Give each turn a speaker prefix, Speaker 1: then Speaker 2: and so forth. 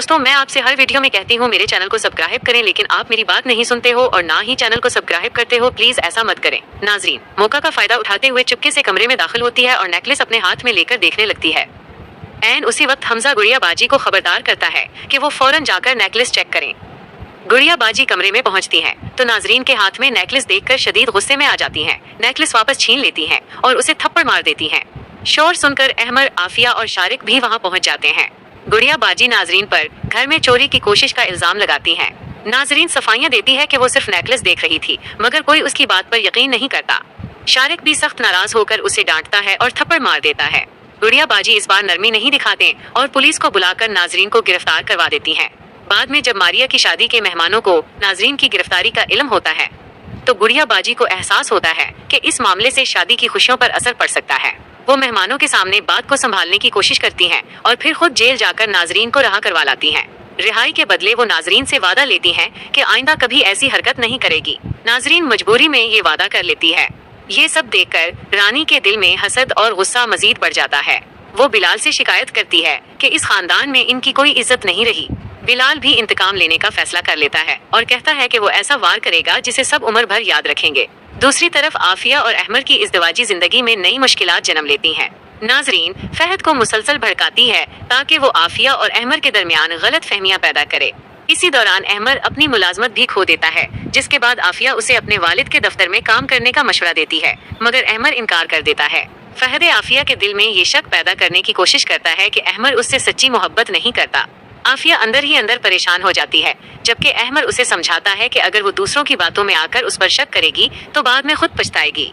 Speaker 1: दोस्तों, मैं आपसे हर वीडियो में कहती हूँ मेरे चैनल को सब्सक्राइब करें, लेकिन आप मेरी बात नहीं सुनते हो और ना ही चैनल को सब्सक्राइब करते हो। प्लीज ऐसा मत करें। नाजरीन, मौका का फायदा उठाते हुए चुपके से कमरे में दाखिल होती है और नेकलेस अपने हाथ में लेकर देखने लगती है। एन उसी वक्त हमजा गुड़िया बाजी को खबरदार करता है कि वो फौरन जाकर नेकलेस चेक करें। गुड़िया बाजी कमरे में पहुंचती हैं, तो नाजरीन के हाथ में नेकलेस देखकर शदीद गुस्से में आ जाती हैं। नेकलेस वापस छीन लेती हैं और उसे थप्पड़ मार देती हैं। शोर सुनकर अहमर, आफिया और शारिक भी वहां पहुंच जाते हैं। गुड़िया बाजी नाजरीन पर घर में चोरी की कोशिश का इल्जाम लगाती हैं। नाजरीन सफाइयां देती है कि वो सिर्फ नेकलेस देख रही थी, मगर कोई उसकी बात पर यकीन नहीं करता। शारिक भी सख्त नाराज होकर उसे डांटता है और थप्पड़ मार देता है। गुड़िया बाजी इस बार नरमी नहीं दिखाते और पुलिस को बुलाकर नाजरीन को गिरफ्तार करवा देती हैं। बाद में जब मारिया की शादी के मेहमानों को नाजरीन की गिरफ्तारी का इल्म होता है, तो गुड़िया बाजी को एहसास होता है कि इस मामले से शादी की खुशियों पर असर पड़ सकता है। वो मेहमानों के सामने बात को संभालने की कोशिश करती हैं और फिर खुद जेल जाकर नाजरीन को रहा करवा लाती हैं। रिहाई के बदले वो नाजरीन से वादा लेती हैं कि आइंदा कभी ऐसी हरकत नहीं करेगी। नाजरीन मजबूरी में ये वादा कर लेती है। ये सब देखकर रानी के दिल में हसद और गुस्सा मजीद बढ़ जाता है। वो बिलाल से शिकायत करती है कि इस खानदान में इनकी कोई इज्जत नहीं रही। बिलाल भी इंतकाम लेने का फैसला कर लेता है और कहता है कि वो ऐसा वार करेगा जिसे सब उम्र भर याद रखेंगे। दूसरी तरफ आफिया और अहमर की इज़्दिवाजी जिंदगी में नई मुश्किलात जन्म लेती हैं। नाजरीन फहद को मुसलसल भड़काती है ताकि वो आफिया और अहमर के दरमियान गलत फहमियां पैदा करे। इसी दौरान अहमर अपनी मुलाजमत भी खो देता है, जिसके बाद आफिया उसे अपने वालिद के दफ्तर में काम करने का मशवरा देती है, मगर अहमर इनकार कर देता है। फहद आफिया के दिल में ये शक पैदा करने की कोशिश करता है कि अहमर उससे सच्ची मोहब्बत नहीं करता। आफिया अंदर ही अंदर परेशान हो जाती है, जबकि अहमर उसे समझाता है कि अगर वो दूसरों की बातों में आकर उस पर शक करेगी तो बाद में खुद पछताएगी।